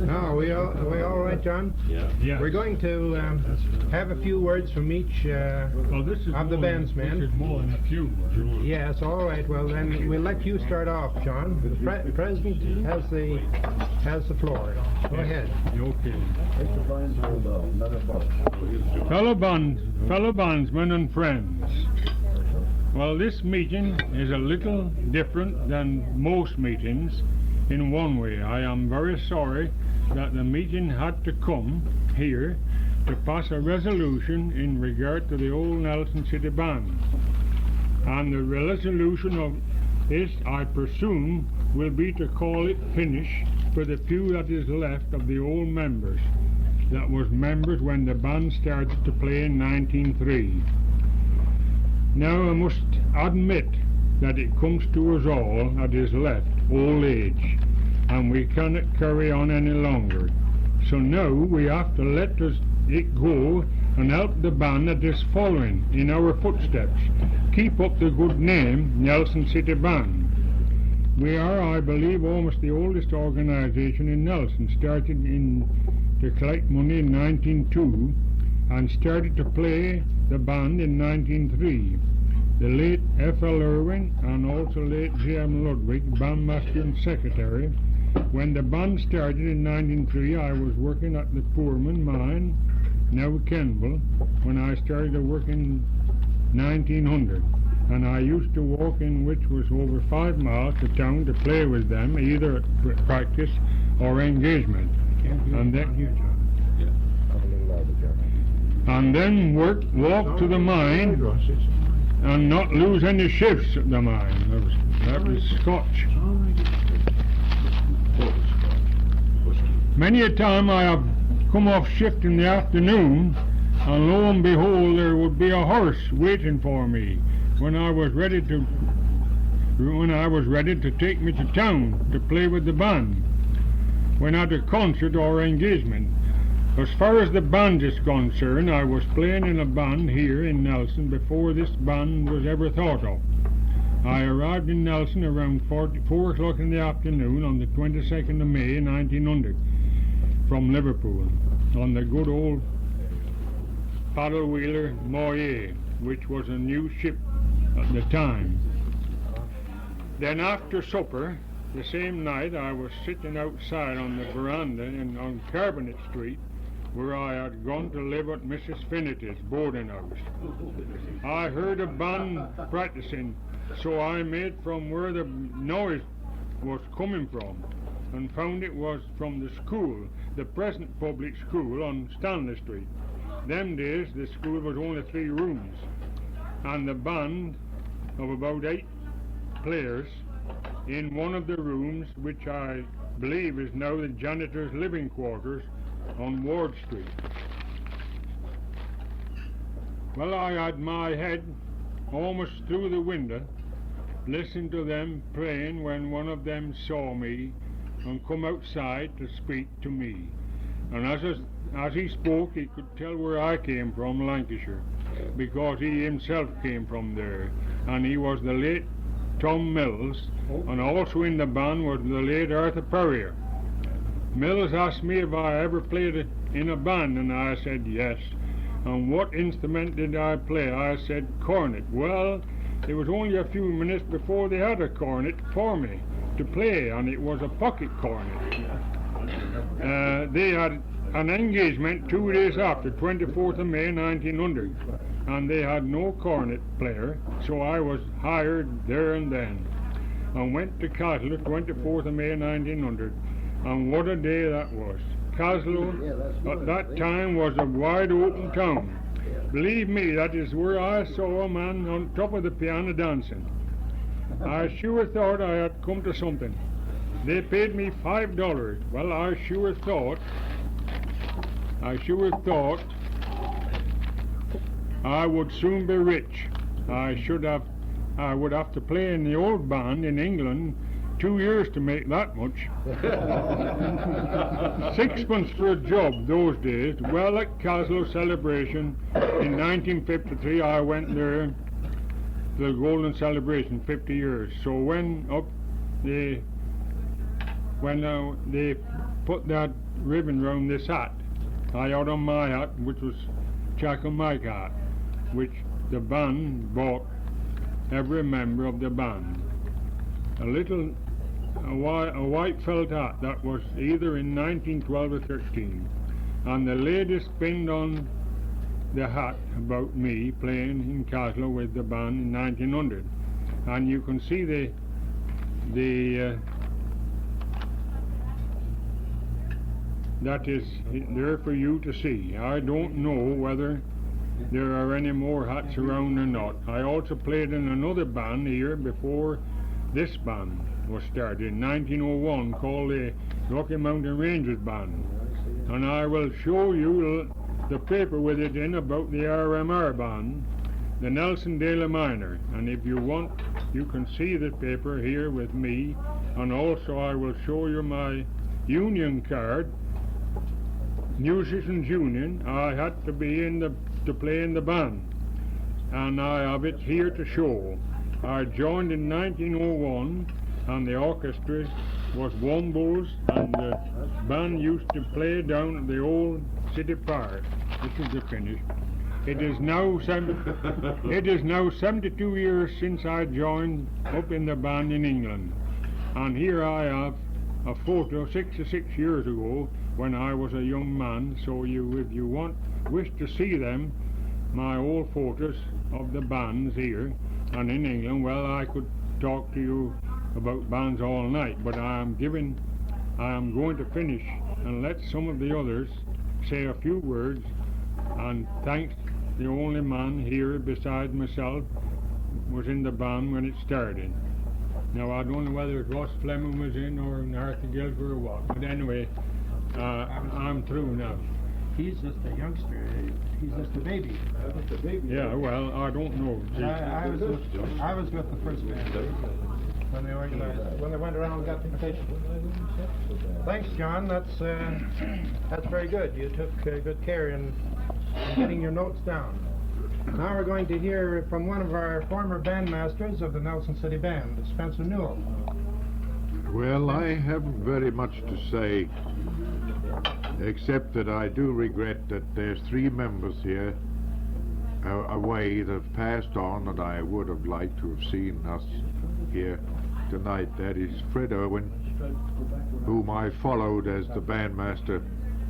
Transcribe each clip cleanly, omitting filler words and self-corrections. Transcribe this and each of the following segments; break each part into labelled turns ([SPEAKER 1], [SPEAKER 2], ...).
[SPEAKER 1] No, we all right, John?
[SPEAKER 2] Yeah.
[SPEAKER 1] We're going to have a few words from each
[SPEAKER 2] Well, this is
[SPEAKER 1] of the bandsmen.
[SPEAKER 2] This is more than a few words.
[SPEAKER 1] Yes, all right. Well, then we'll let you start off, John. The president has the floor. Go ahead.
[SPEAKER 2] Okay. Fellow bondsmen and friends. Well, this meeting is a little different than most meetings in one way. I am very sorry that the meeting had to come here to pass a resolution in regard to the old Nelson City Band. And the resolution of this, I presume, will be to call it finish for the few that is left of the old members that was members when the band started to play in 1903. Now I must admit that it comes to us all that is left old age, and we cannot carry on any longer. So now we have to let it go and help the band that is following in our footsteps. Keep up the good name, Nelson City Band. We are, I believe, almost the oldest organization in Nelson, started to collect money in 1902 and started to play the band in 1903. The late F.L. Irwin and also late J.M. Ludwig, bandmaster and secretary. When the band started in 1903, I was working at the Poorman mine, now Kenville, when I started to work in 1900. And I used to walk in, which was over 5 miles to town, to play with them, either at practice or engagement. And then walk to the mine and not lose any shifts at the mine. That was Scotch. Many a time I have come off shift in the afternoon, and lo and behold, there would be a horse waiting for me when I was ready to take me to town to play with the band when at a concert or engagement. As far as the band is concerned, I was playing in a band here in Nelson before this band was ever thought of. I arrived in Nelson around 4 o'clock in the afternoon on the 22nd of May 1900 from Liverpool on the good old paddle wheeler Moyer, which was a new ship at the time. Then after supper, the same night, I was sitting outside on the veranda on Carbonet Street, where I had gone to live at Mrs. Finity's boarding house. I heard a band practicing, so I made from where the noise was coming from, and found it was from the school, the present public school on Stanley Street. Them days, the school was only 3 rooms, and the band of about 8 players in one of the rooms, which I believe is now the janitor's living quarters on Ward Street. Well, I had my head almost through the window, listening to them playing, when one of them saw me and come outside to speak to me. And as he spoke, he could tell where I came from, Lancashire, because he himself came from there, and he was the late Tom Mills, and also in the band was the late Arthur Perrier. Mills asked me if I ever played in a band, and I said yes. And what instrument did I play? I said cornet. Well, it was only a few minutes before they had a cornet for me to play, and it was a pocket cornet. They had an engagement 2 days after, 24th of May 1900, and they had no cornet player, so I was hired there and then, and went to Caslo, 24th of May 1900, and what a day that was. Caslo at that time was a wide open town. Believe me, that is where I saw a man on top of the piano dancing. I sure thought I had come to something. They paid me $5. Well, I sure thought I would soon be rich. I would have to play in the old band in England 2 years to make that much. 6pence for a job those days. Well, at Caslo celebration in 1953, I went there to the Golden Celebration, 50 years. So when the put that ribbon round this hat. I had on my hat, which was Chahko Mika hat, which the band bought every member of the band. A white felt hat that was either in 1912 or 13, and the lady pinned on the hat about me playing in Castle with the band in 1900, and you can see that is there for you to see. I don't know whether there are any more hats around or not. I also played in another band here before this band was started in 1901 called the Rocky Mountain Rangers Band, and I will show you the paper with it in about the RMR band, the Nelson Daily Miner, and if you want you can see the paper here with me, and also I will show you my union card, Musicians Union. I had to be to play in the band, and I have it here to show. I joined in 1901, and the orchestra was Wombles, and the band used to play down at the old city park. This is the finish. It is now 72 years since I joined up in the band in England, and here I have a photo 66 years ago when I was a young man. So if you wish to see them, my old photos of the bands here and in England, well, I could talk to you about bands all night, but I am going to finish and let some of the others say a few words, and thanks the only man here beside myself was in the band when it started. Now I don't know whether Ross Fleming was in or Arthur Gilker or what, but anyway, I'm through now.
[SPEAKER 1] He's just a youngster. He's just a baby.
[SPEAKER 2] Yeah, well, I don't know.
[SPEAKER 1] I was with the first band when they organized, when they went around and got the invitation. Thanks, John. That's very good. You took good care in getting your notes down. Now we're going to hear from one of our former bandmasters of the Nelson City Band, Spencer Newell.
[SPEAKER 3] Well, I haven't very much to say, except that I do regret that there's 3 members here away that have passed on that I would have liked to have seen us here tonight. That is Fred Irwin, whom I followed as the bandmaster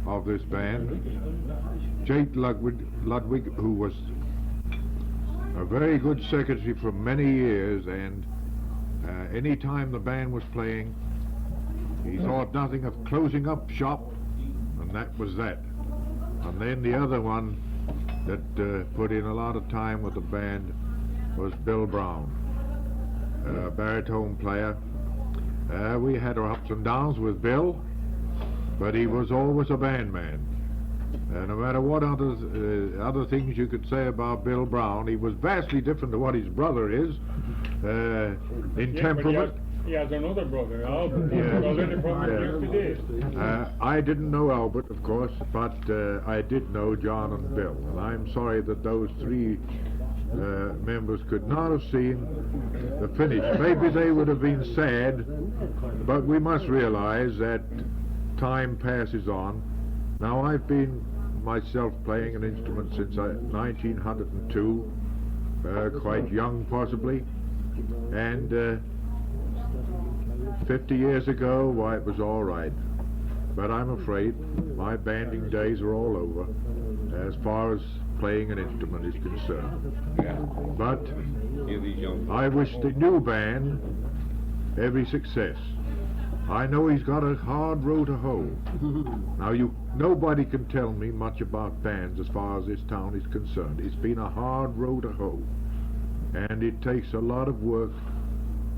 [SPEAKER 3] of this band, Jake Ludwig, who was a very good secretary for many years, and any time the band was playing, he thought nothing of closing up shop, and that was that. And then the other one that put in a lot of time with the band was Bill Brown, a baritone player. We had our ups and downs with Bill, but he was always a band man. No matter what other things you could say about Bill Brown, he was vastly different to what his brother is in temperament.
[SPEAKER 2] He has another brother, Albert.
[SPEAKER 3] I didn't know Albert, of course, but I did know John and Bill, and I'm sorry that those 3 members could not have seen the finish. Maybe they would have been sad, but we must realize that time passes on. Now, I've been myself playing an instrument since 1902, quite young possibly, and 50 years ago, why, it was all right. But I'm afraid my banding days are all over as far as playing an instrument is concerned. But I wish the new band every success. I know he's got a hard row to hoe. Now, nobody can tell me much about bands as far as this town is concerned. It's been a hard row to hoe, and it takes a lot of work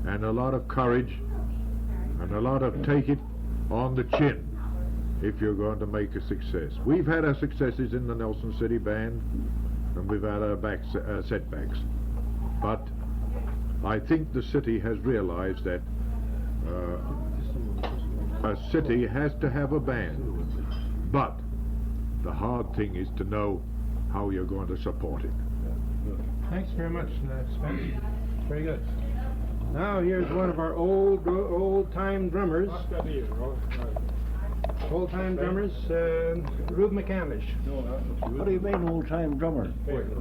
[SPEAKER 3] and a lot of courage and a lot of take it on the chin if you're going to make a success. We've had our successes in the Nelson City Band, and we've had our setbacks. But I think the city has realized that a city has to have a band, but the hard thing is to know how you're going to support it.
[SPEAKER 1] Thanks very much, Spencer. Very good. Now here's one of our old-time drummers. Old-time drummers, Rube McCandlish.
[SPEAKER 4] What do you mean, old-time drummer?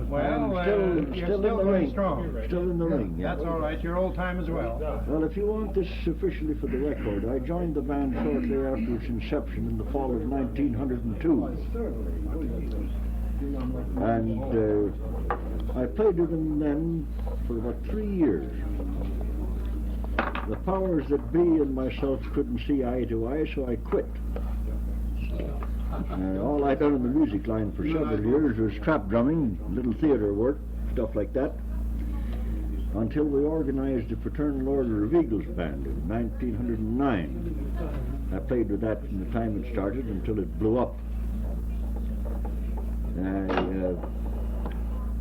[SPEAKER 1] Well,
[SPEAKER 4] I'm
[SPEAKER 1] you're
[SPEAKER 4] still in the
[SPEAKER 1] going
[SPEAKER 4] ring.
[SPEAKER 1] strong.
[SPEAKER 4] Still in the ring, yeah.
[SPEAKER 1] That's all right. You're old-time as well.
[SPEAKER 4] Well, if you want this officially for the record, I joined the band shortly after its inception in the fall of 1902. And I played with them then for about 3 years. The powers that be and myself couldn't see eye to eye, so I quit. All I'd done in the music line for several years was trap drumming, little theater work, stuff like that, until we organized the Fraternal Order of Eagles Band in 1909. I played with that from the time it started until it blew up. I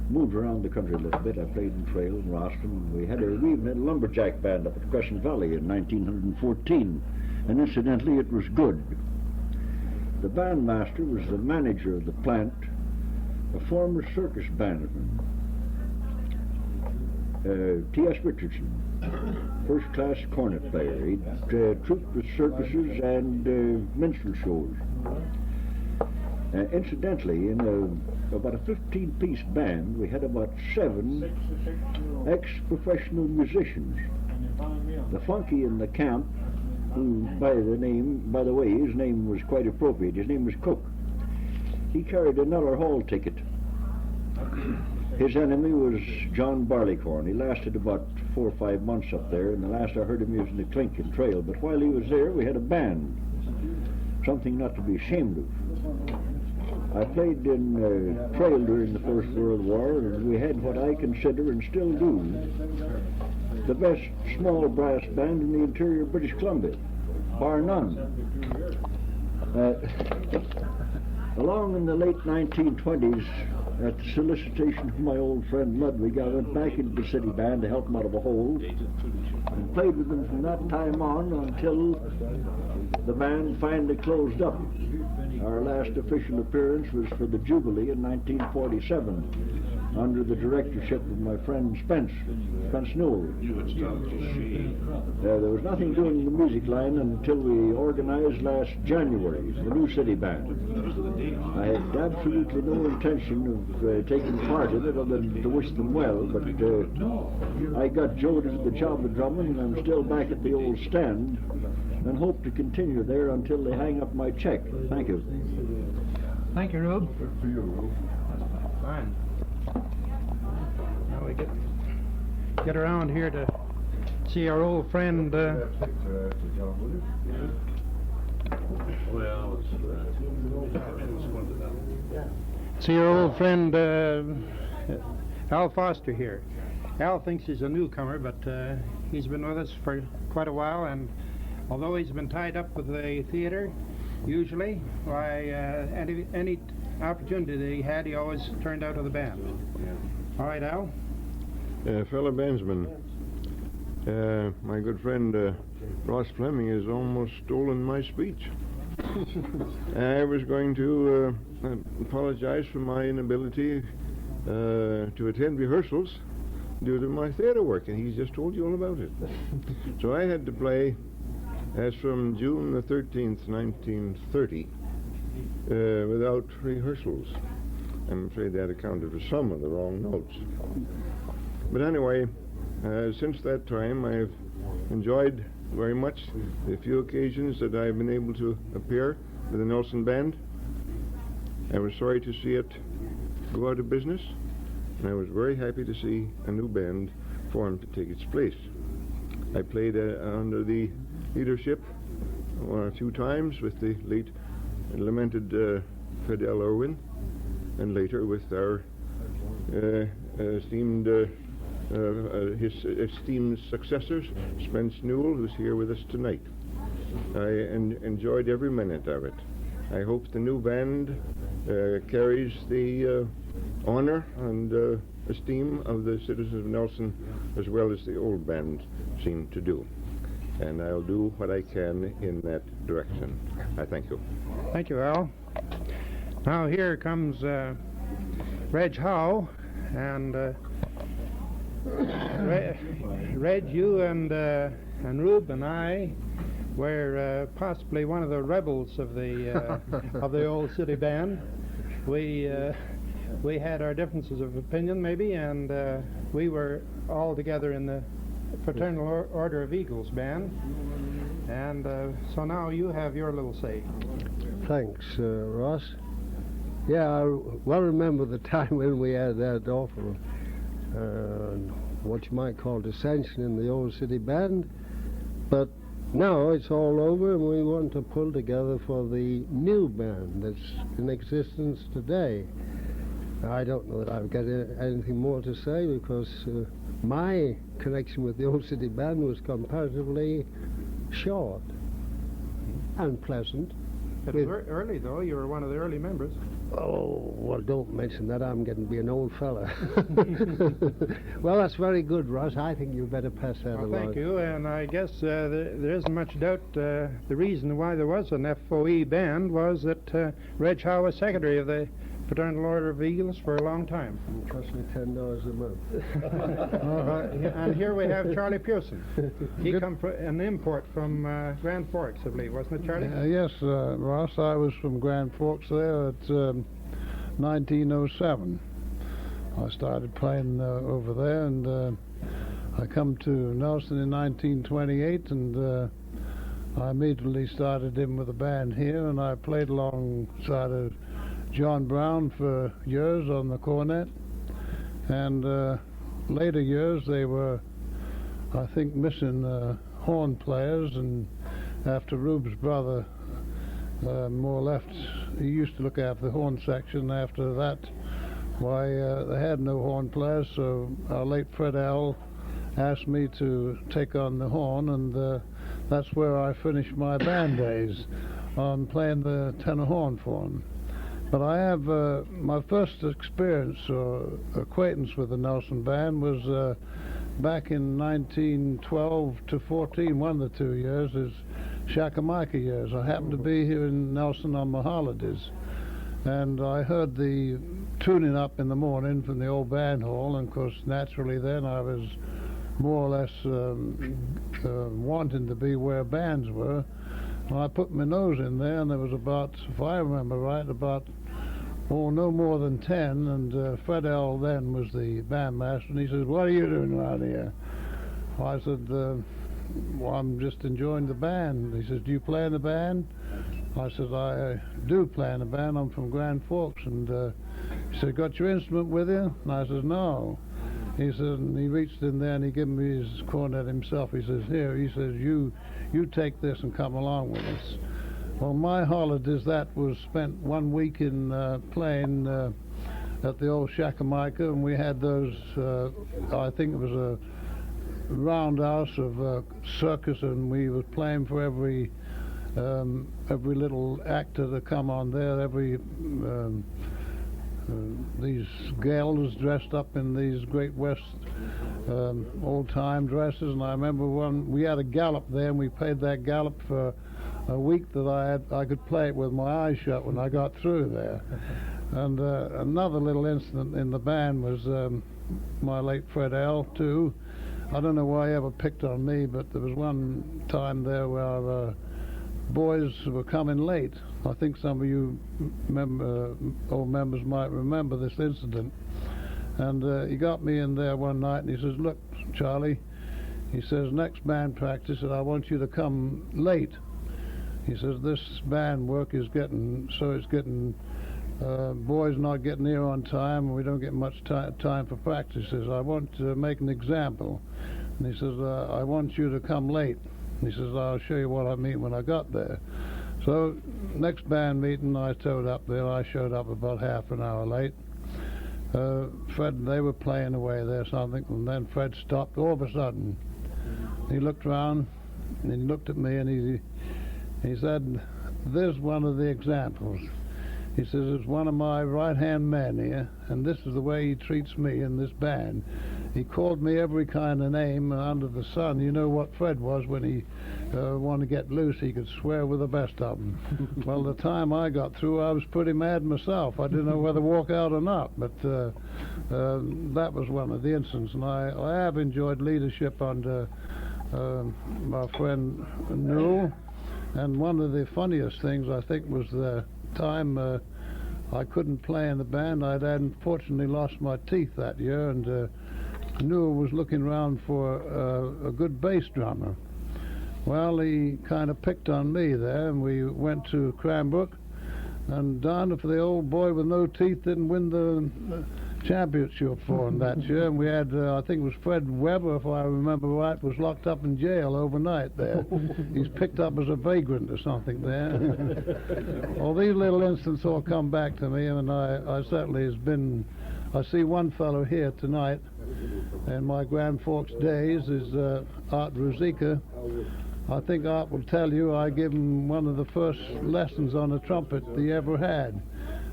[SPEAKER 4] moved around the country a little bit. I played in Trail and Roston. We even had a lumberjack band up at Crescent Valley in 1914, and incidentally it was good. The bandmaster was the manager of the plant, a former circus bandman, T.S. Richardson, first-class cornet player. He'd trooped with circuses and minstrel shows. Incidentally, in about a 15-piece band, we had about 7 ex-professional musicians. The funky in the camp, who, by the way, his name was quite appropriate. His name was Cook. He carried a Neller Hall ticket. His enemy was John Barleycorn. He lasted about 4 or 5 months up there, and the last I heard him he was in the Clink and Trail. But while he was there, we had a band, something not to be ashamed of. I played in Trail during the First World War, and we had what I consider, and still do, the best small brass band in the interior of British Columbia, bar none. Along in the late 1920s, at the solicitation of my old friend Ludwig, I went back into the city band to help him out of a hole, and played with them from that time on until the band finally closed up. Our last official appearance was for the Jubilee in 1947, under the directorship of my friend Spencer Newell. There was nothing doing in the music line until we organized last January, the new city band. I had absolutely no intention of taking part in it other than to wish them well, but I got Joe to do the job of drumming, and I'm still back at the old stand, and hope to continue there until they hang up my check. Thank you.
[SPEAKER 1] Thank you, Rube. Good for you, Rube. Fine. Now we get around here to see our old friend. See your old friend Al Foster here. Al thinks he's a newcomer, but he's been with us for quite a while, and although he's been tied up with the theater, usually, why, any opportunity he had, he always turned out of the band. All right, Al?
[SPEAKER 5] Fellow bandsman, my good friend Ross Fleming has almost stolen my speech. I was going to apologize for my inability to attend rehearsals due to my theater work, and he's just told you all about it. So I had to play as from June the 13th, 1930, without rehearsals. I'm afraid that accounted for some of the wrong notes. But anyway, since that time, I've enjoyed very much the few occasions that I've been able to appear with the Nelson Band. I was sorry to see it go out of business, and I was very happy to see a new band formed to take its place. I played under the leadership a few times with the late lamented Fidel Irwin, and later with our esteemed his esteemed successors, Spencer Newell, who's here with us tonight. I enjoyed every minute of it. I hope the new band carries the honor and esteem of the citizens of Nelson as well as the old band seemed to do. And I'll do what I can in that direction. I thank you.
[SPEAKER 1] Thank you, Al. Now here comes Reg Howe, and Reg, you and Rube and I we're possibly one of the rebels of the of the old city band. We had our differences of opinion, maybe, and we were all together in the Fraternal Order of Eagles band. And so now you have your little say.
[SPEAKER 6] Thanks, Ross. Yeah, I well remember the time when we had that awful, what you might call dissension in the old city band. But now it's all over, and we want to pull together for the new band that's in existence today. I don't know that I've got anything more to say, because my connection with the old city band was comparatively short and pleasant.
[SPEAKER 1] It was early, though. You were one of the early members.
[SPEAKER 6] Oh, well, don't mention that. I'm getting to be an old fella. Well, that's very good, Ross. I think you better pass that along.
[SPEAKER 1] Thank you. And I guess there isn't much doubt the reason why there was an FOE band was that Reg Howe was secretary of the Fraternal Order of Eagles for a long time.
[SPEAKER 6] It cost me $10 a month.
[SPEAKER 1] And here we have Charlie Pearson. He come from an import from Grand Forks, I believe, wasn't it, Charlie?
[SPEAKER 7] Yes, Ross. I was from Grand Forks there at 1907. I started playing over there, and I come to Nelson in 1928, and I immediately started in with a band here, and I played alongside of John Brown for years on the cornet, and later years they were, I think, missing horn players, and after Rube's brother more left, he used to look after the horn section. After that, why, they had no horn players, so our late Fred L asked me to take on the horn, and that's where I finished my band days, on playing the tenor horn for him. But I have my first experience or acquaintance with the Nelson Band was back in 1912 to 14, one of the 2 years, is Chahko Mika years. I happened to be here in Nelson on my holidays, and I heard the tuning up in the morning from the old band hall, and of course naturally then I was more or less wanting to be where bands were. And I put my nose in there, and there was about, if I remember right, about no more than 10, and Fred L then was the bandmaster, and he says, "What are you doing around here?" Well, I said, "Well, I'm just enjoying the band." He says, "Do you play in the band?" I said, "I do play in the band. I'm from Grand Forks." And he said, "Got your instrument with you?" And I said, "No." He said, and he reached in there and he gave me his cornet himself. He says, "Here," he says, you take this and come along with us." Well, my holidays, that was spent 1 week in playing at the old Chahko Mika, and we had those, I think it was a roundhouse of circus, and we was playing for every little actor to come on there, every these gals dressed up in these Great West old-time dresses. And I remember we had a gallop there, and we played that gallop for a week that I could play it with my eyes shut when I got through there. And another little incident in the band was my late Fred L too. I don't know why he ever picked on me, but there was one time there where boys were coming late. I think some of you old members might remember this incident. And he got me in there one night, and he says, "Look, Charlie," he says, "next band practice, and I want you to come late." He says, "This band work is getting, boys not getting here on time, and we don't get much time for practices. I want to make an example." And he says, "I want you to come late." And he says, "I'll show you what I mean when I got there." So next band meeting, I showed up there. I showed up about half an hour late. Fred, they were playing away there something, and then Fred stopped all of a sudden. He looked around, and he looked at me, and he said, "There's one of the examples." He says, "It's one of my right-hand men here, and this is the way he treats me in this band. He called me every kind of name under the sun." You know what Fred was when he wanted to get loose. He could swear with the best of them. Well, the time I got through, I was pretty mad myself. I didn't know whether to walk out or not, but that was one of the incidents. And I have enjoyed leadership under my friend Newell. And one of the funniest things, I think, was the time I couldn't play in the band. I'd unfortunately lost my teeth that year, and Newell was looking around for a good bass drummer. Well, he kind of picked on me there, and we went to Cranbrook, and darn if the old boy with no teeth didn't win the championship for him that year. And we had, I think it was Fred Weber, if I remember right, was locked up in jail overnight there. He's picked up as a vagrant or something there. Well, these little incidents all come back to me, and I certainly has been, I see one fellow here tonight in my Grand Forks days is Art Ruzika. I think Art will tell you I gave him one of the first lessons on the trumpet he ever had.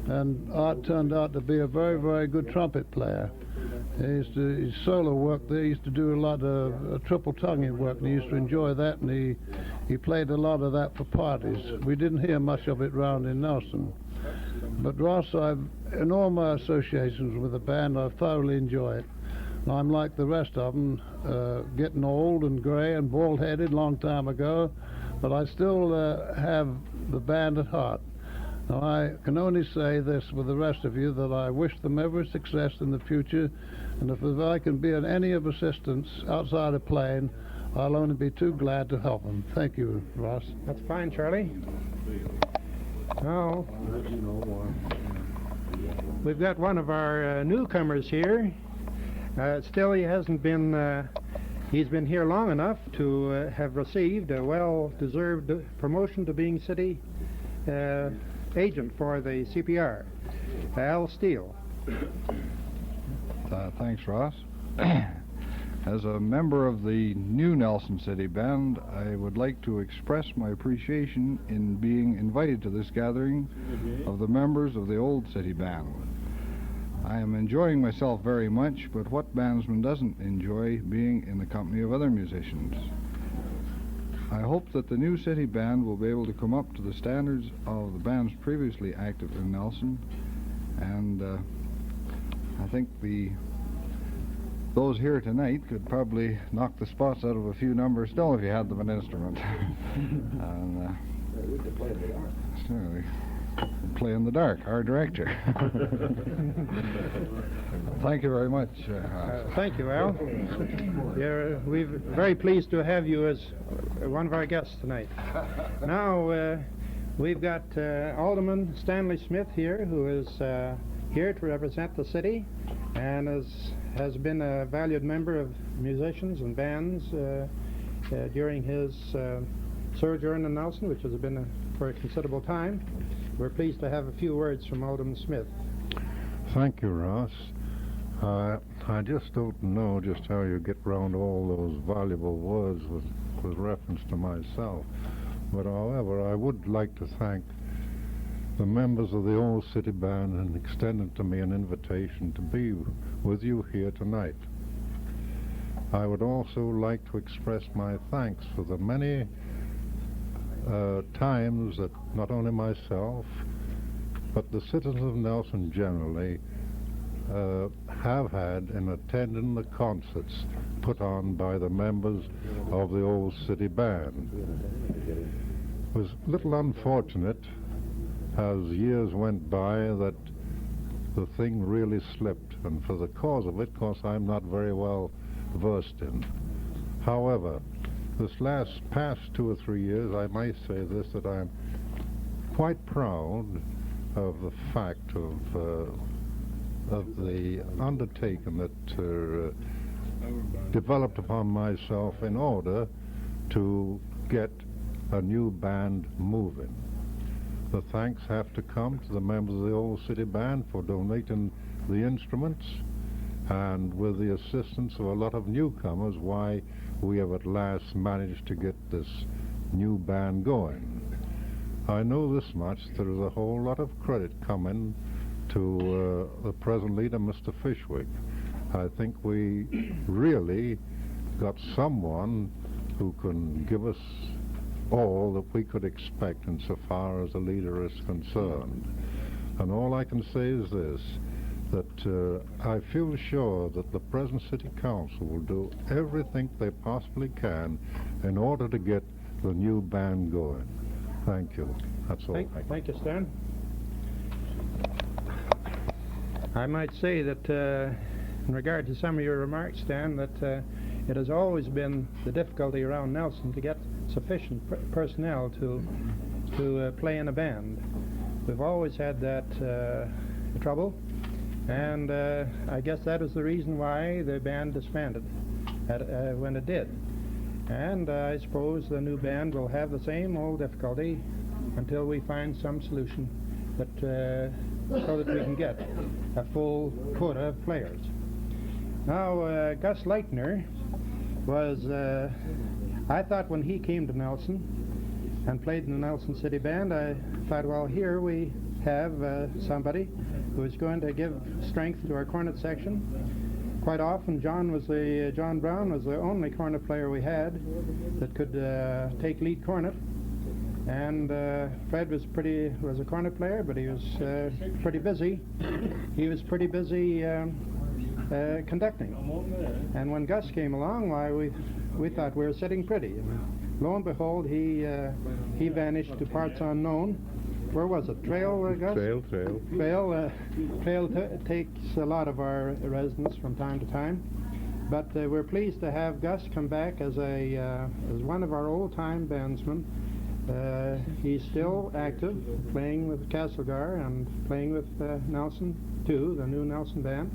[SPEAKER 7] And Art turned out to be a very, very good trumpet player. His solo work there, he used to do a lot of triple tonguing work, and he used to enjoy that, and he played a lot of that for parties. We didn't hear much of it round in Nelson. But Ross, in all my associations with the band, I've thoroughly enjoyed it. I'm like the rest of them, getting old and gray and bald-headed long time ago, but I still have the band at heart. Now, I can only say this with the rest of you, that I wish them every success in the future, and if I can be of any of assistance outside of playing, I'll only be too glad to help them. Thank you, Ross.
[SPEAKER 1] That's fine, Charlie. Now, we've got one of our newcomers here. Still, he hasn't been, he's been here long enough to have received a well-deserved promotion to being city agent for the CPR, Al Steele.
[SPEAKER 8] Thanks, Ross. As a member of the new Nelson City Band, I would like to express my appreciation in being invited to this gathering of the members of the old City Band. I am enjoying myself very much, but what bandsman doesn't enjoy being in the company of other musicians? I hope that the new city band will be able to come up to the standards of the bands previously active in Nelson, and I think those here tonight could probably knock the spots out of a few numbers still if you had them an instrument. And, play in the dark, our director. Thank you very much.
[SPEAKER 1] Thank you, Al. We're very pleased to have you as one of our guests tonight. Now, we've got Alderman Stanley Smith here, who is here to represent the city and has been a valued member of musicians and bands during his sojourn in Nelson, which has been for a considerable time. We're pleased to have a few words from Alderman Smith.
[SPEAKER 3] Thank you, Ross. I just don't know just how you get round all those valuable words with reference to myself. But however, I would like to thank the members of the old city band and extended to me an invitation to be with you here tonight. I would also like to express my thanks for the many times that not only myself, but the citizens of Nelson generally have had in attending the concerts put on by the members of the old city band. It was a little unfortunate as years went by that the thing really slipped, and for the cause of it, of course, I'm not very well versed in. However, this past 2 or 3 years, I might say this, that I'm quite proud of the fact of the undertaking that developed upon myself in order to get a new band moving. The thanks have to come to the members of the old city band for donating the instruments, and with the assistance of a lot of newcomers, why we have at last managed to get this new band going. I know this much, there is a whole lot of credit coming to the present leader, Mr. Fishwick. I think we really got someone who can give us all that we could expect insofar as the leader is concerned. And all I can say is this, that I feel sure that the present City Council will do everything they possibly can in order to get the new band going. Thank you. That's all.
[SPEAKER 1] Thank you, Stan. I might say that in regard to some of your remarks, Stan, that it has always been the difficulty around Nelson to get sufficient personnel to play in a band. We've always had that trouble, and I guess that is the reason why the band disbanded when it did. And I suppose the new band will have the same old difficulty until we find some solution that so that we can get a full quota of players. Now, Gus Lietner was, I thought when he came to Nelson and played in the Nelson City Band, I thought, well, here we have somebody who is going to give strength to our cornet section. Quite often, John Brown was the only cornet player we had that could take lead cornet. And Fred was a cornet player, but he was pretty busy. He was pretty busy conducting. And when Gus came along, why we thought we were sitting pretty. And lo and behold, he vanished to parts unknown. Where was it? Trail, Gus?
[SPEAKER 3] Trail.
[SPEAKER 1] Trail takes a lot of our residents from time to time. But we're pleased to have Gus come back as one of our old-time bandsmen. He's still active, playing with Castlegar and playing with Nelson too, the new Nelson band.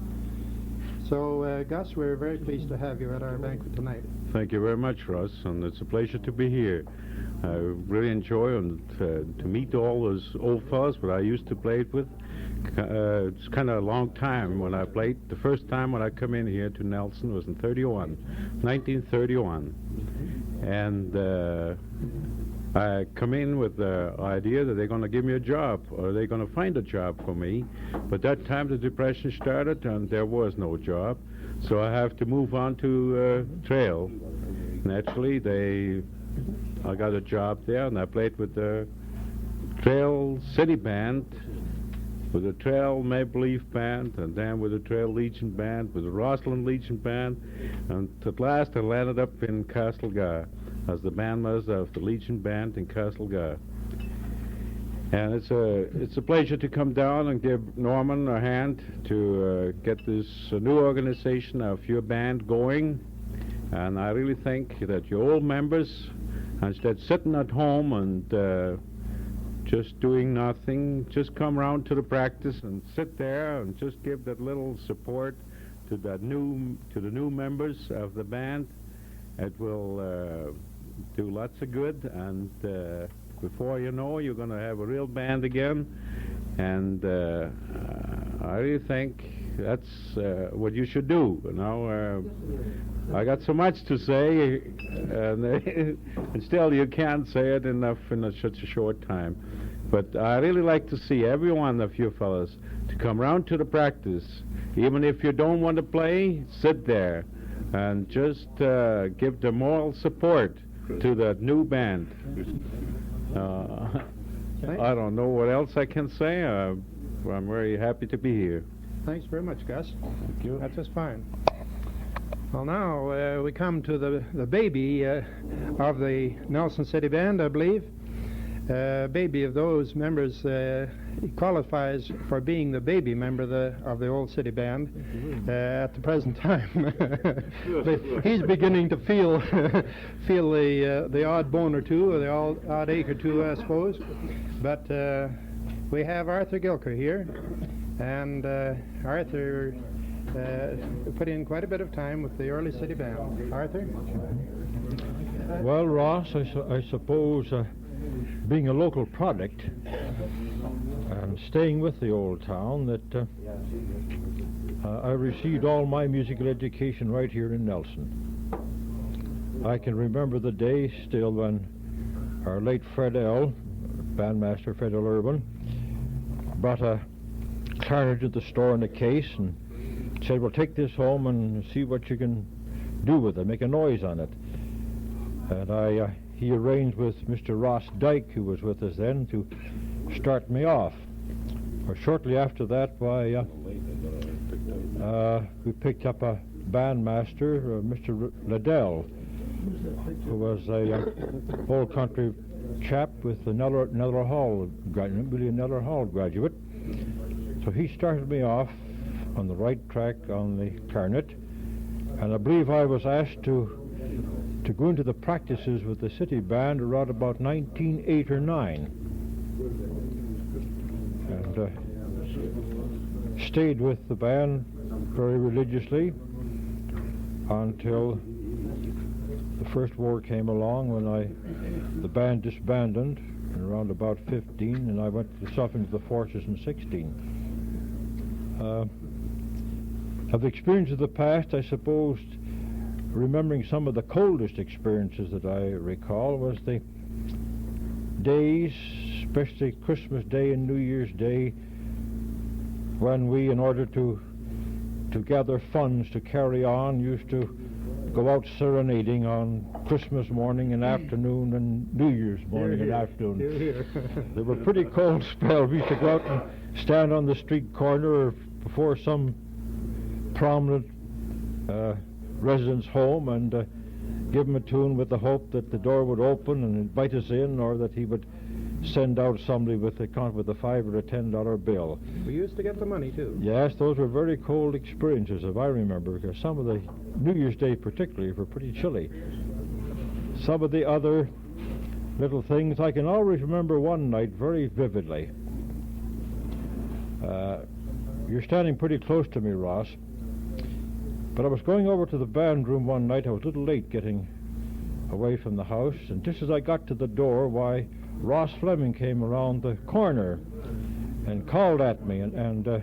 [SPEAKER 1] So, Gus, we're very pleased to have you at our banquet tonight.
[SPEAKER 9] Thank you very much, Russ, and it's a pleasure to be here. I really enjoy to meet all those old fellows that I used to play with. It's kind of a long time when I played. The first time when I come in here to Nelson was in 1931. And I come in with the idea that they're going to give me a job, or they're going to find a job for me. But that time the Depression started and there was no job. So I have to move on to Trail. Naturally, I got a job there, and I played with the Trail City Band, with the Trail Maple Leaf Band, and then with the Trail Legion Band, with the Roslyn Legion Band, and at last I landed up in Castlegar as the bandmaster of the Legion Band in Castlegar. And it's a pleasure to come down and give Norman a hand to get this new organization of your band going. And I really think that your old members, instead of sitting at home and just doing nothing, just come around to the practice and sit there and just give that little support to the new members of the band. It will do lots of good, and before you know, you're going to have a real band again. And I really think that's what you should do. You know, I got so much to say, and still you can't say it enough in such a short time. But I really like to see every one of you fellas to come round to the practice. Even if you don't want to play, sit there and just give the moral support to that new band. I don't know what else I can say. I'm very happy to be here.
[SPEAKER 1] Thanks very much, Gus.
[SPEAKER 3] Thank you.
[SPEAKER 1] That's just fine. Well, now we come to the baby of the Nelson City Band, I believe. Baby of those members, he qualifies for being the baby member of the old city band at the present time. He's beginning to feel the odd bone or two, or the odd ache or two, I suppose. But we have Arthur Gilker here, and Arthur put in quite a bit of time with the early city band. Arthur?
[SPEAKER 10] Well, Ross, I suppose being a local product and staying with the old town, that I received all my musical education right here in Nelson. I can remember the day still when our late Fred L., bandmaster Fred L. Urban, brought a clarinet to the store in a case and said, well, take this home and see what you can do with it, make a noise on it. And he arranged with Mr. Ross Dyke, who was with us then, to start me off. Shortly after that, we picked up a bandmaster, Mr. Liddell, who was a old country chap with another Hall graduate, really another Hall graduate. So he started me off on the right track on the clarinet, and I believe I was asked to go into the practices with the city band around about 1908 or 9, and stayed with the band very religiously until the First War came along, when the band disbanded around about 15, and I went myself into the forces in 16. Of the experience of the past, I suppose, remembering some of the coldest experiences that I recall was the days, especially Christmas Day and New Year's Day, when we, in order to gather funds to carry on, used to go out serenading on Christmas morning and afternoon and New Year's morning and afternoon. They were pretty cold spells. We used to go out and stand on the street corner or before some prominent resident's home and give him a tune with the hope that the door would open and invite us in, or that he would send out somebody with a $5 or a $10 bill.
[SPEAKER 1] We used to get the money, too.
[SPEAKER 10] Yes, those were very cold experiences, if I remember, because some of the New Year's Day particularly were pretty chilly. Some of the other little things, I can always remember one night very vividly. You're standing pretty close to me, Ross, but I was going over to the band room one night. I was a little late getting away from the house, and just as I got to the door, why, Ross Fleming came around the corner and called at me, and I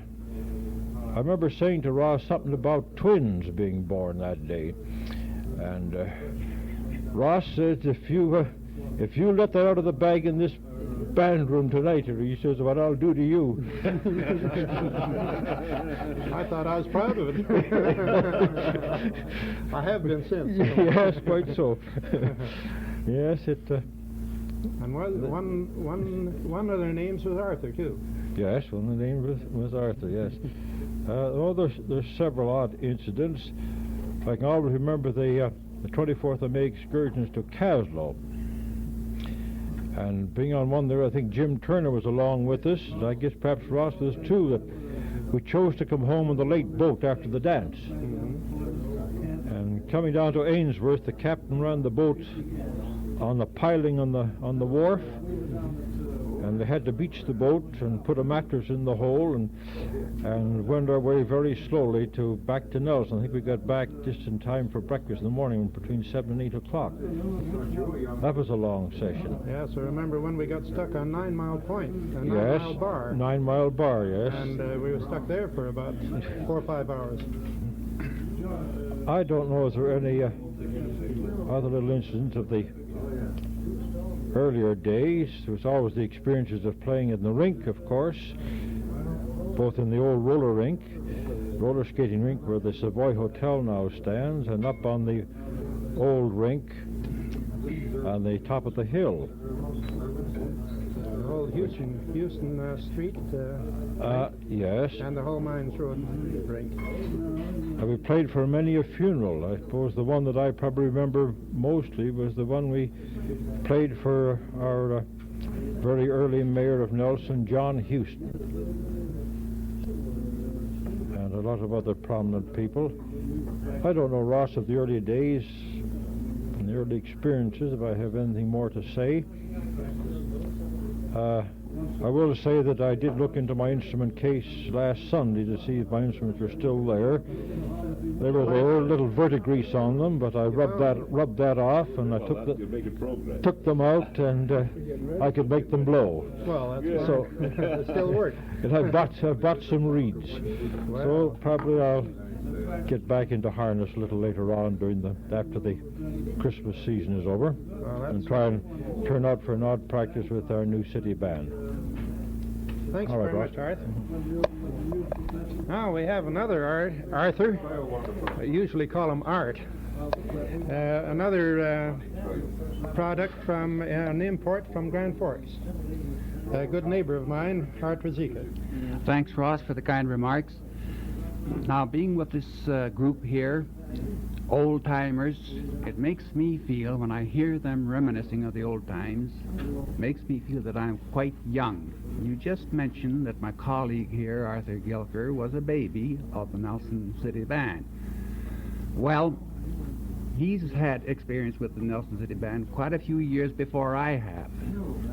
[SPEAKER 10] remember saying to Ross something about twins being born that day, and Ross said, if you let that out of the bag in this band room tonight, he says, what I'll do to you.
[SPEAKER 1] I thought I was proud of it. I have been since.
[SPEAKER 10] Yes, quite so. Yes, it...
[SPEAKER 1] And one of their names was Arthur, too.
[SPEAKER 10] Yes, one of the names was Arthur, yes. There's several odd incidents. I can always remember the 24th of May excursions to Caslow. And being on one there, I think Jim Turner was along with us, and I guess perhaps Ross was too, that we chose to come home on the late boat after the dance. And coming down to Ainsworth, the captain ran the boat on the piling on the wharf, and they had to beach the boat and put a mattress in the hole and went our way very slowly back to Nelson. I think we got back just in time for breakfast in the morning, between 7 and 8 o'clock. That was a long session.
[SPEAKER 1] Yes, I remember when we got stuck on 9 Mile Point, a 9 Mile Bar.
[SPEAKER 10] 9 Mile Bar, yes.
[SPEAKER 1] And we were stuck there for about 4 or 5 hours.
[SPEAKER 10] I don't know if there are any other little incidents of the earlier days. There was always the experiences of playing in the rink, of course, both in the old roller skating rink where the Savoy Hotel now stands, and up on the old rink on the top of the hill.
[SPEAKER 1] The old Houston Street.
[SPEAKER 10] Yes.
[SPEAKER 1] And the whole Mines Road rink.
[SPEAKER 10] We played for many a funeral. I suppose the one that I probably remember mostly was the one we played for our very early mayor of Nelson, John Houston, and a lot of other prominent people. I don't know, Ross, of the early days and the early experiences, if I have anything more to say. I will say that I did look into my instrument case last Sunday to see if my instruments were still there. There was a little verdigrease on them, but I rubbed that off, and I took them out, and I could make them blow.
[SPEAKER 1] Well, that's so it still works.
[SPEAKER 10] And I've bought some reeds, so probably I'll get back into harness a little later on after the Christmas season is over, and try and turn out for an odd practice with our new city band.
[SPEAKER 1] Thanks very much, Arthur. Now we have another Arthur. I usually call him Art. Another product from an import from Grand Forks. A good neighbor of mine, Art Ruzika.
[SPEAKER 11] Thanks, Ross, for the kind remarks. Now, being with this group here, old timers, it makes me feel, when I hear them reminiscing of the old times, makes me feel that I'm quite young. You just mentioned that my colleague here, Arthur Gilker, was a baby of the Nelson City Band. Well, he's had experience with the Nelson City Band quite a few years before I have.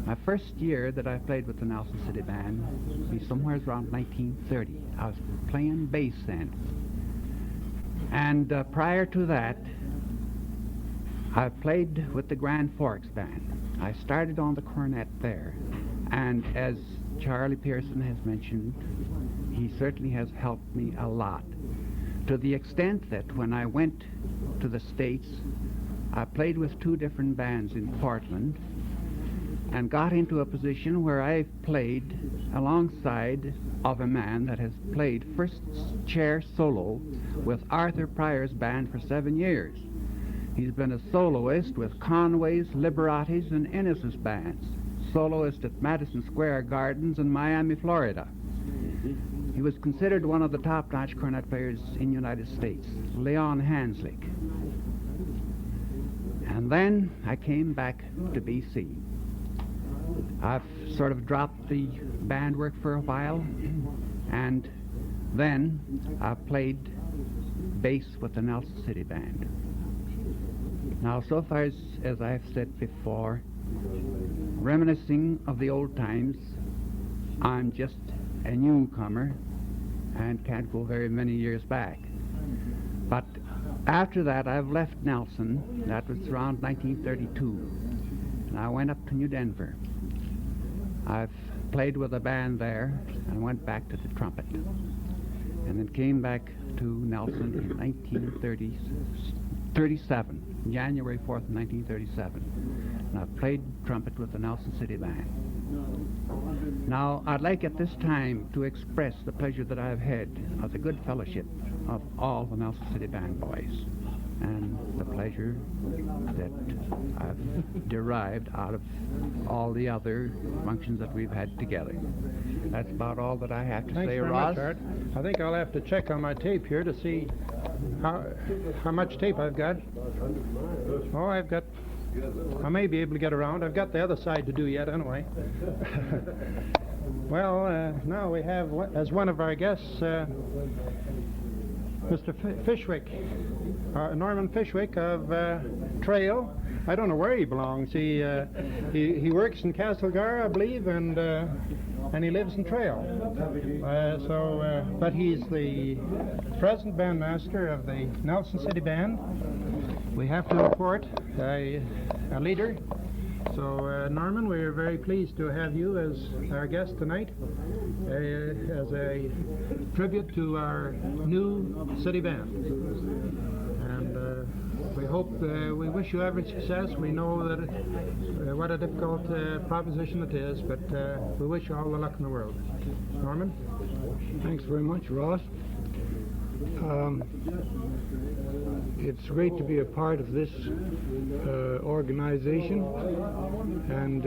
[SPEAKER 11] My first year that I played with the Nelson City Band was somewhere around 1930. I was playing bass then. And prior to that, I played with the Grand Forks Band. I started on the cornet there. And as Charlie Pearson has mentioned, he certainly has helped me a lot. To the extent that when I went to the States, I played with 2 different bands in Portland and got into a position where I played alongside of a man that has played first chair solo with Arthur Pryor's band for 7 years. He's been a soloist with Conway's, Liberatis, and Ennis's bands, soloist at Madison Square Gardens in Miami, Florida. He was considered one of the top-notch cornet players in the United States, Leon Hanslick. And then I came back to BC. I've sort of dropped the band work for a while, and then I played bass with the Nelson City Band. Now, so far as I've said before, reminiscing of the old times, I'm just a newcomer and can't go very many years back. But after that, I've left Nelson. That was around 1932. And I went up to New Denver. I've played with a band there and went back to the trumpet. And then came back to Nelson in 1937, January 4th, 1937. And I've played trumpet with the Nelson City Band. Now, I'd like at this time to express the pleasure that I've had of the good fellowship of all the Nelson City Band boys, and the pleasure that I've derived out of all the other functions that we've had together. That's about all that I have to say, Ross.
[SPEAKER 1] Much, Art. I think I'll have to check on my tape here to see how much tape I've got. Oh, I may be able to get around. I've got the other side to do yet anyway. Well, now we have, as one of our guests, Mr. Fishwick, Norman Fishwick of Trail. I don't know where he belongs. He works in Castlegar, I believe, and he lives in Trail. But he's the present bandmaster of the Nelson City Band. We have to report a leader. So, Norman, we're very pleased to have you as our guest tonight, as a tribute to our new city band. And we hope, we wish you every success. We know that what a difficult proposition it is, but we wish you all the luck in the world. Norman?
[SPEAKER 12] Thanks very much, Ross. It's great to be a part of this organization, and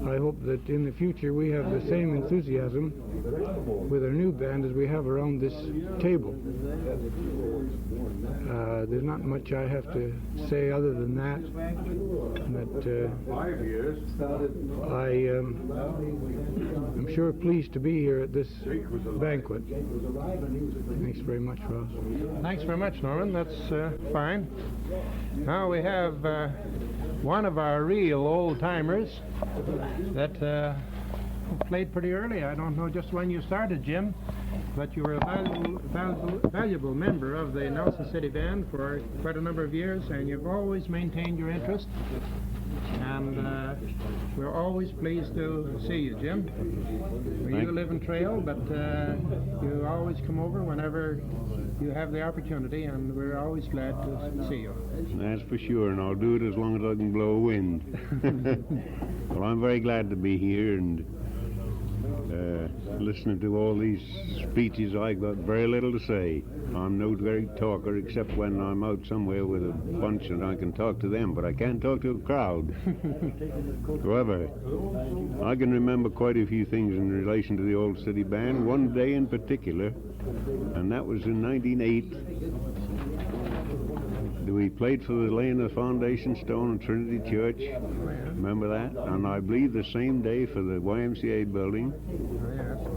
[SPEAKER 12] I hope that in the future we have the same enthusiasm with our new band as we have around this table. There's not much I have to say other than that I'm sure pleased to be here at this banquet. Thanks very much, Ross.
[SPEAKER 1] Thanks very much, Norman. That's fine. Now we have one of our real old-timers that played pretty early. I don't know just when you started, Jim, but you were a valuable member of the Nelson City Band for quite a number of years, and you've always maintained your interest. And we're always pleased to see you, Jim. You live in Trail, but you always come over whenever you have the opportunity, and we're always glad to see you.
[SPEAKER 13] That's for sure, and I'll do it as long as I can blow wind. Well, I'm very glad to be here, and Listening to all these speeches, I got very little to say. I'm no great talker, except when I'm out somewhere with a bunch and I can talk to them, but I can't talk to a crowd. However, I can remember quite a few things in relation to the Old City Band, one day in particular, and that was in 1908. We played for the laying of the foundation stone in Trinity Church. Remember that? And I believe the same day for the YMCA building.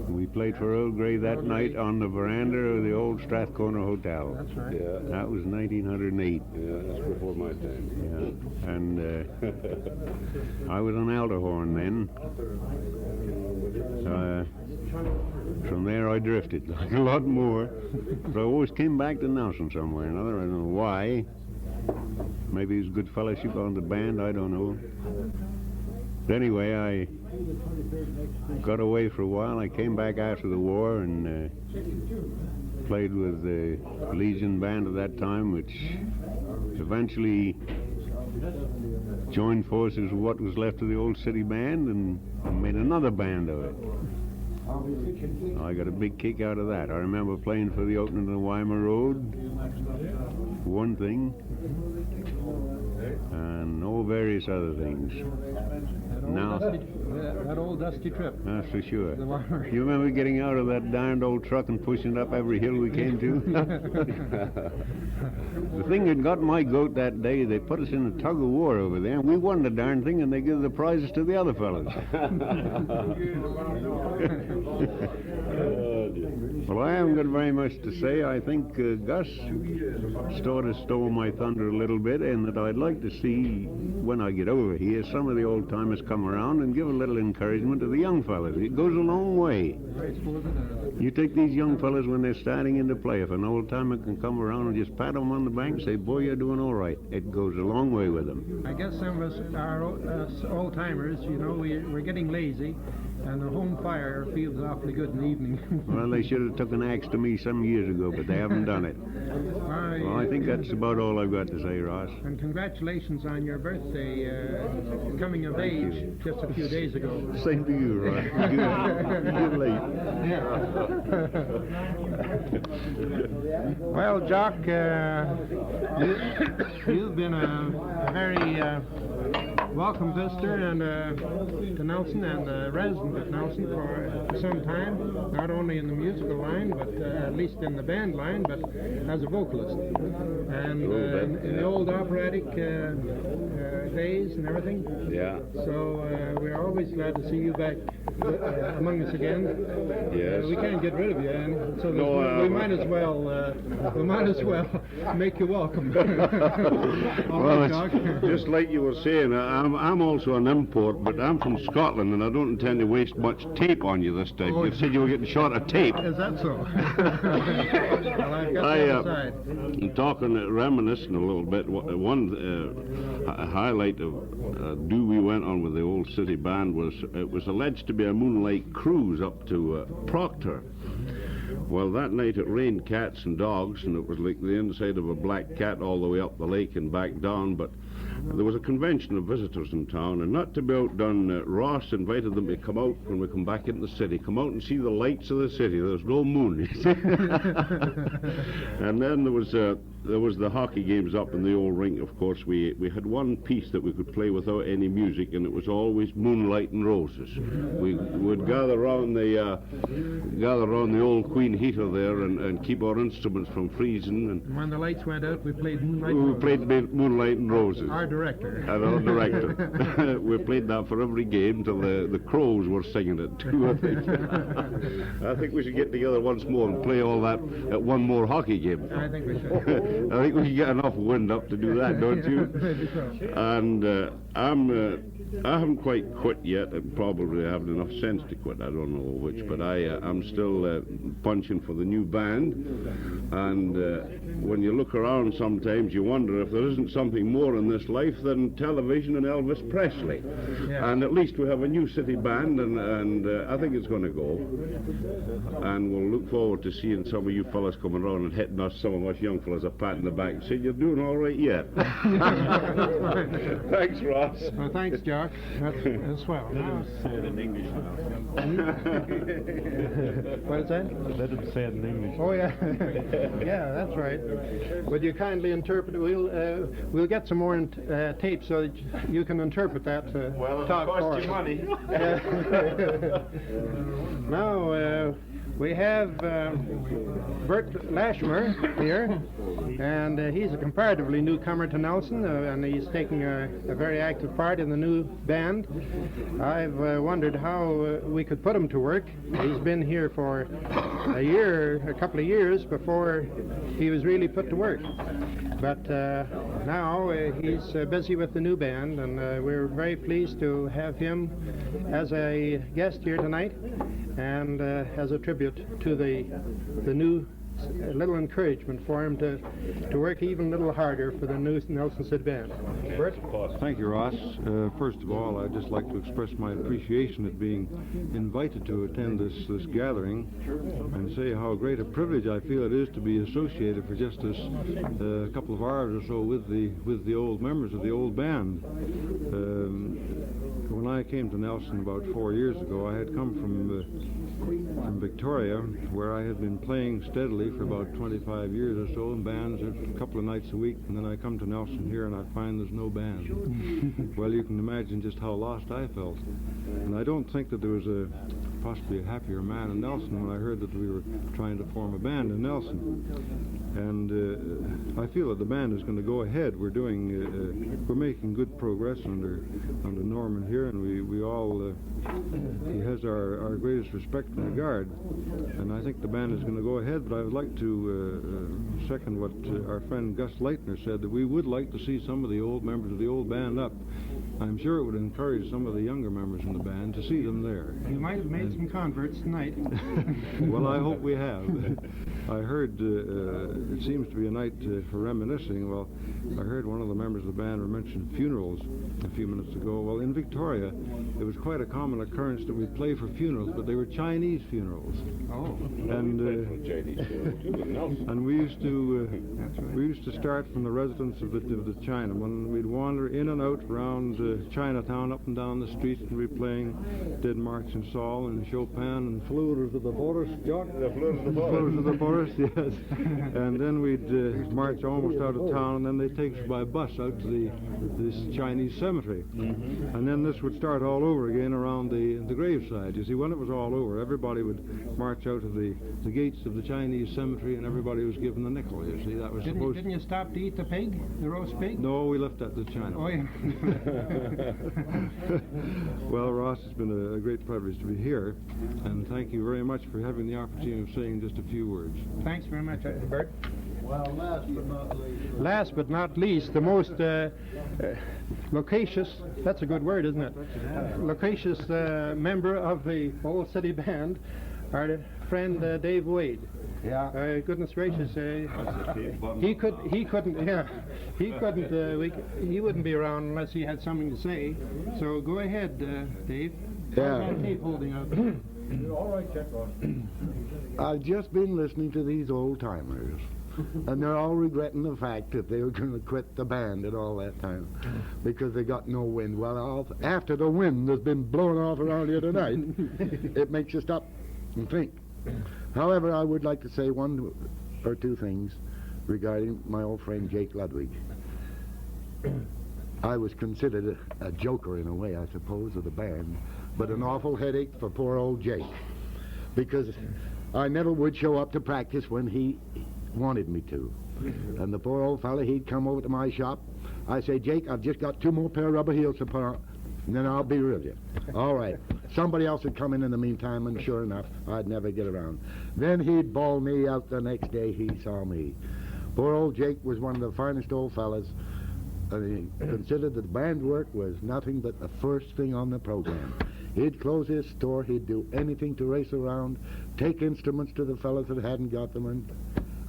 [SPEAKER 13] We played for Earl Gray that night on the veranda of the old Strathcorner Hotel.
[SPEAKER 6] That's right.
[SPEAKER 13] Yeah. That was 1908.
[SPEAKER 3] Yeah, that's before my time.
[SPEAKER 13] Yeah. And I was on alderhorn then. From there I drifted like a lot more. But I always came back to Nelson somewhere or another. I don't know why. Maybe it was good fellowship on the band, I don't know. But anyway, I got away for a while. I came back after the war and played with the Legion band at that time, which eventually joined forces with what was left of the Old City Band and made another band of it. I got a big kick out of that. I remember playing for the opening of the Weimar Road, one thing, and all various other things.
[SPEAKER 1] That old dusty trip.
[SPEAKER 13] That's for sure. You remember getting out of that darned old truck and pushing it up every hill we came to? The thing that got my goat that day, they put us in a tug of war over there, and we won the darn thing, and they give the prizes to the other fellas. Well, I haven't got very much to say. I think Gus sort of stole my thunder a little bit, and that I'd like to see, when I get over here, some of the old-timers come around and give a little encouragement to the young fellas. It goes a long way. You take these young fellas when they're starting into play. If an old-timer can come around and just pat them on the back and say, boy, you're doing all right, it goes a long way with them.
[SPEAKER 1] I guess some of us are old-timers, you know, we're getting lazy, and the home fire feels awfully good in the evening.
[SPEAKER 13] Well, they should have took an axe to me some years ago, but they haven't done it. Well, I think that's about all I've got to say, Ross.
[SPEAKER 1] And congratulations on your birthday, coming of age just a few days ago.
[SPEAKER 13] Same to you, Ross. You're late.
[SPEAKER 1] Well, Jock, you've been a very welcome visitor and to Nelson and resident of Nelson for some time, not only in the musical line, but at least in the band line, but as a vocalist. And in the old operatic days and everything.
[SPEAKER 3] Yeah.
[SPEAKER 1] So we're always glad to see you back among us again.
[SPEAKER 3] Yes.
[SPEAKER 1] We can't get rid of you, and so we might as well make you welcome.
[SPEAKER 3] Well, just like you were saying, I'm also an import, but I'm from Scotland, and I don't intend to waste much tape on you this time. You said you were getting short of tape.
[SPEAKER 1] Is that so? Well, I've got that aside.
[SPEAKER 3] Talking, reminiscing a little bit, one highlight of do we went on with the Old City Band was it was alleged to be a moonlight cruise up to Proctor. Well, that night it rained cats and dogs, and it was like the inside of a black cat all the way up the lake and back down, but there was a convention of visitors in town, and not to be outdone, Ross invited them to come out when we come back into the city. Come out and see the lights of the city. There was no moon. And then there was the hockey games up in the old rink. Of course, we had one piece that we could play without any music, and it was always Moonlight and Roses. We would gather around the old Queen heater there and keep our instruments from freezing. And
[SPEAKER 1] when the lights went out, we played Moonlight.
[SPEAKER 3] We played Moonlight and Roses.
[SPEAKER 1] Our director.
[SPEAKER 3] And our director. We played that for every game till the Crows were singing it too, I think. I think we should get together once more and play all that at one more hockey game.
[SPEAKER 1] I think we should.
[SPEAKER 3] I think we can get enough wind up to do that, don't you?
[SPEAKER 1] Maybe so.
[SPEAKER 3] And I haven't quite quit yet. I probably haven't enough sense to quit. I don't know which, but I'm still punching for the new band. And when you look around sometimes, you wonder if there isn't something more in this life
[SPEAKER 14] life than television and Elvis Presley.
[SPEAKER 1] Yeah.
[SPEAKER 14] And at least we have a new city band, and I think it's going to go. And we'll look forward to seeing some of you fellas coming around and hitting us, some of us young fellas, a pat in the back and saying, you're doing all right yet. Thanks, Ross.
[SPEAKER 1] Well, thanks, Jock. That's swell. Now,
[SPEAKER 15] Say it in English now.
[SPEAKER 1] what is that?
[SPEAKER 15] Let him say it in English.
[SPEAKER 1] Oh, yeah. Yeah, that's right. Would you kindly interpret? We'll get some more tape so that you can interpret that.
[SPEAKER 14] Well,
[SPEAKER 1] talk
[SPEAKER 14] it costs
[SPEAKER 1] for
[SPEAKER 14] you
[SPEAKER 1] us.
[SPEAKER 14] money.
[SPEAKER 1] Now, we have Bert Lashmar here, and he's a comparatively newcomer to Nelson, and he's taking a very active part in the new band. I've wondered how we could put him to work. He's been here for a couple of years before he was really put to work. But now he's busy with the new band, and we're very pleased to have him as a guest here tonight, and as a tribute to the new, a little encouragement for him to work even a little harder for the new Nelson City Band. Bert?
[SPEAKER 5] Thank you, Ross. First of all, I'd just like to express my appreciation at being invited to attend this gathering, and say how great a privilege I feel it is to be associated for just this couple of hours or so with the old members of the old band. When I came to Nelson about 4 years ago, I had come from Victoria, where I had been playing steadily for about 25 years or so in bands a couple of nights a week, and then I come to Nelson here and I find there's no band. Well, you can imagine just how lost I felt. And I don't think that there was possibly a happier man in Nelson when I heard that we were trying to form a band in Nelson. And I feel that the band is going to go ahead. We're making good progress under Norman here, and we all he has our greatest respect and regard. And I think the band is going to go ahead. But I would like to second what our friend Gus Lietner said, that we would like to see some of the old members of the old band up. I'm sure it would encourage some of the younger members in the band to see them there.
[SPEAKER 1] You might have made some converts tonight.
[SPEAKER 5] Well, I hope we have. I heard it seems to be a night for reminiscing. Well, I heard one of the members of the band mention funerals a few minutes ago. Well, in Victoria, it was quite a common occurrence that we'd play for funerals, but they were Chinese funerals.
[SPEAKER 1] Oh.
[SPEAKER 5] And we used to start from the residence of the Chinaman. We'd wander in and out around Chinatown, up and down the streets, and we'd be playing Dead March and Saul and Chopin and Floaters of the Forest, Jock.
[SPEAKER 14] The Floaters of the Forest.
[SPEAKER 5] Floaters of the Forest, yes. And then we'd march almost out of town, and then they'd take us by bus out to this Chinese cemetery. Mm-hmm. And then this would start all over again around the graveside. You see, when it was all over, everybody would march out of the gates of the Chinese cemetery, and everybody was given a nickel. You see, that was
[SPEAKER 1] Didn't you stop to eat the pig, the roast pig?
[SPEAKER 5] No, we left that to China.
[SPEAKER 1] Oh, yeah.
[SPEAKER 5] Well, Ross, it's been a great privilege to be here, and thank you very much for having the opportunity of saying just a few words.
[SPEAKER 1] Thanks very much, Bert.
[SPEAKER 6] Well,
[SPEAKER 1] last but not least, the most loquacious, that's a good word, isn't it? Loquacious member of the old city band, our friend Dave Wade.
[SPEAKER 6] Yeah.
[SPEAKER 1] Goodness gracious, he wouldn't be around unless he had something to say. So go ahead, Dave.
[SPEAKER 16] Yeah.
[SPEAKER 1] How's that tape holding up?
[SPEAKER 16] All right, Jack Ross. I've just been listening to these old timers, and they're all regretting the fact that they were going to quit the band and all that time because they got no wind. Well, after the wind that's been blowing off around here tonight, it makes you stop and think. However, I would like to say one or two things regarding my old friend Jake Ludwig. I was considered a joker in a way, I suppose, of the band, but an awful headache for poor old Jake, because I never would show up to practice when he wanted me to. And the poor old fella, he'd come over to my shop. I say, Jake, I've just got 2 more pair of rubber heels to put on, and then I'll be with you. All right. Somebody else would come in the meantime, and sure enough, I'd never get around. Then he'd bawl me out the next day he saw me. Poor old Jake was one of the finest old fellas, and he considered that band work was nothing but the first thing on the program. He'd close his store, he'd do anything to race around, take instruments to the fellas that hadn't got them, and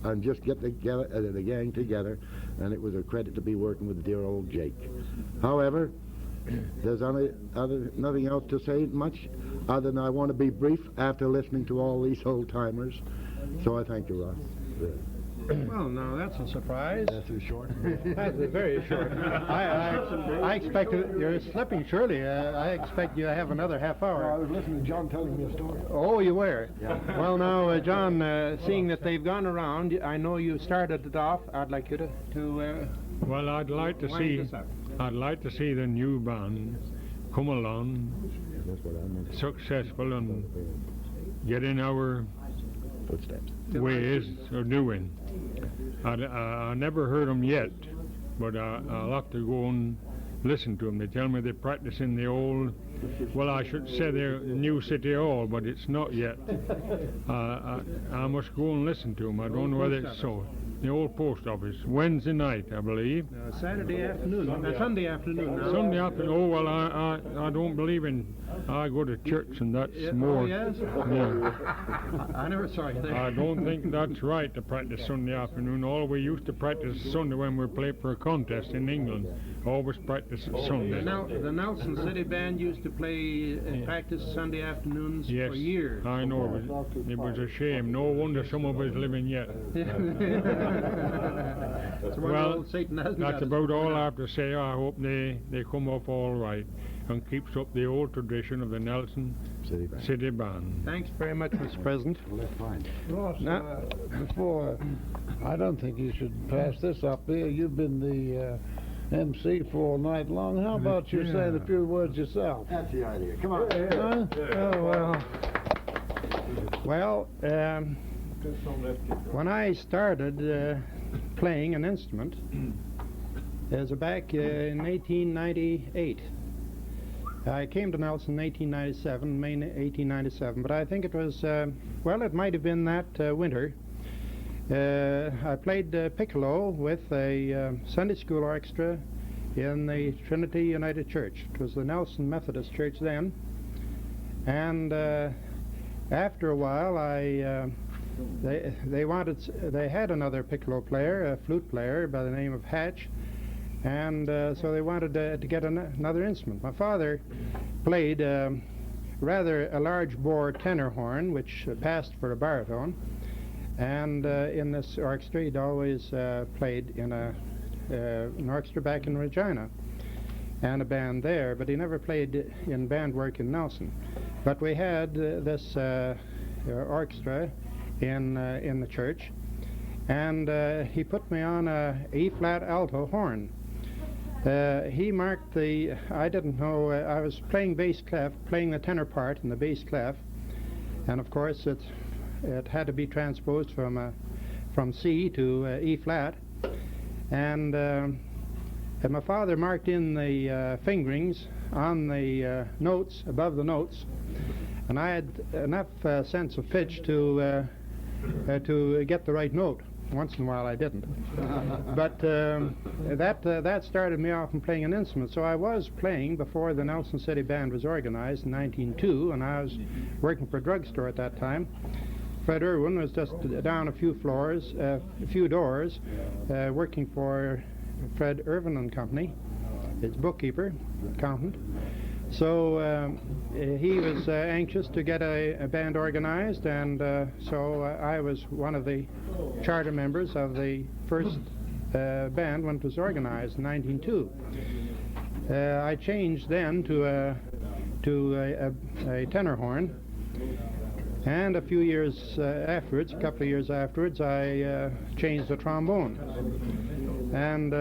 [SPEAKER 16] and just get together, the gang together, and it was a credit to be working with dear old Jake. However, there's nothing else to say much other than I want to be brief after listening to all these old-timers. So I thank you, Ross.
[SPEAKER 1] Well, now that's a surprise.
[SPEAKER 16] That's too short.
[SPEAKER 1] That's very short. I expected you're slipping, surely. I expect you to have another half hour.
[SPEAKER 6] I was listening to John telling me a story.
[SPEAKER 1] Oh, you were?
[SPEAKER 6] Yeah.
[SPEAKER 1] Well, now, John, seeing that they've gone around, I know you started it off. I'd like you to
[SPEAKER 2] well, I'd like to see the new band come along successful and get in our
[SPEAKER 16] footsteps
[SPEAKER 2] ways of doing. I never heard them yet, but I'll have to go and listen to them. They tell me they practice in the old, well, I should say the new city hall, but it's not yet. I must go and listen to them. I don't know whether it's so. The old post office, Wednesday night, I believe.
[SPEAKER 1] Saturday afternoon, Sunday afternoon now.
[SPEAKER 2] Sunday afternoon. Oh, well, I don't believe in. I go to church, and that's more.
[SPEAKER 1] Oh, yes?
[SPEAKER 2] Yeah.
[SPEAKER 1] I never saw you there.
[SPEAKER 2] I don't think that's right to practice Sunday afternoon. All we used to practice Sunday when we played for a contest in England. Always practice Sunday.
[SPEAKER 1] The Nelson City Band used to play practice Sunday afternoons for years.
[SPEAKER 2] I know. It was a shame. No wonder some of us living yet.
[SPEAKER 1] Well, Satan hasn't
[SPEAKER 2] that's about all I have to say. I hope they come up all right and keeps up the old tradition of the Nelson City Band.
[SPEAKER 1] Thanks very much, Mr. President.
[SPEAKER 16] Well, that's fine.
[SPEAKER 7] Ross, before, I don't think you should pass this up here. You've been the MC for all night long. How about you saying a few words yourself?
[SPEAKER 16] That's the idea. Come on.
[SPEAKER 1] Oh, well, when I started playing an instrument, it was back in 1898. I came to Nelson in 1897, May 1897, but I think it was, well, it might have been that winter. I played piccolo with a Sunday school orchestra in the Trinity United Church. It was the Nelson Methodist Church then. And after a while, they had another piccolo player, a flute player by the name of Hatch, and so they wanted to get another instrument. My father played rather a large bore tenor horn, which passed for a baritone, and in this orchestra he'd always played in an orchestra back in Regina and a band there, but he never played in band work in Nelson. But we had this orchestra in the church, and he put me on a E-flat alto horn. He marked the, I didn't know, I was playing bass clef, playing the tenor part in the bass clef, and of course it had to be transposed from C to E-flat, and my father marked in the fingerings on the notes, above the notes, and I had enough sense of pitch to get the right note. Once in a while I didn't. But that started me off in playing an instrument. So I was playing before the Nelson City Band was organized in 1902, and I was working for a drugstore at that time. Fred Irwin was just down a few floors, a few doors, working for Fred Irwin and Company, his bookkeeper, accountant. So he was anxious to get a band organized, and so I was one of the charter members of the first band when it was organized in 1902. I changed then to a tenor horn, and a few years afterwards, a couple of years afterwards, I changed to trombone. And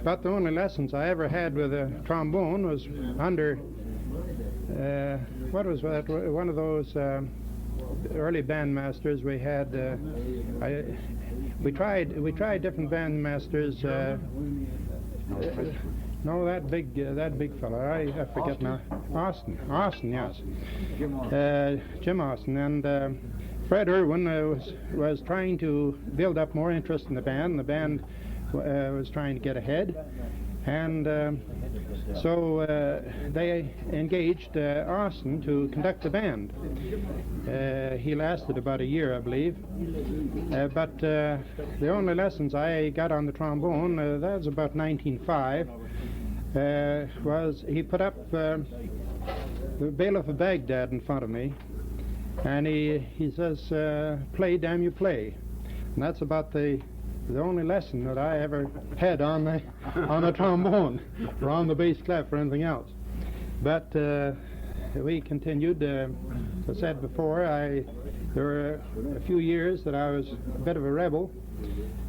[SPEAKER 1] about the only lessons I ever had with a trombone was under what was that? One of those early bandmasters we had. We tried different bandmasters. No, that big fellow. I forget now. Austin, yes. Jim Austin, and Fred Irwin was trying to build up more interest in the band. The band was trying to get ahead, and So they engaged Arneson to conduct the band. He lasted about a year, I believe. But the only lessons I got on the trombone, that was about 1905, was he put up the Bailiff of Baghdad in front of me, and he says, "Play, damn you, play." And that's about the only lesson that I ever had on the trombone, or on the bass clef, or anything else. But we continued. As I said before, there were a few years that I was a bit of a rebel,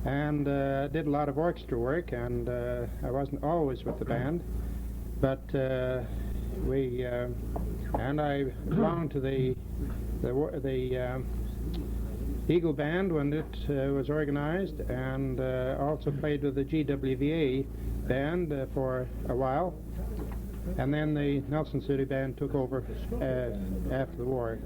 [SPEAKER 1] and did a lot of orchestra work, and I wasn't always with the band. But and I belonged to the Eagle Band when it was organized, and also played with the GWVA band for a while, and then the Nelson City Band took over after the war.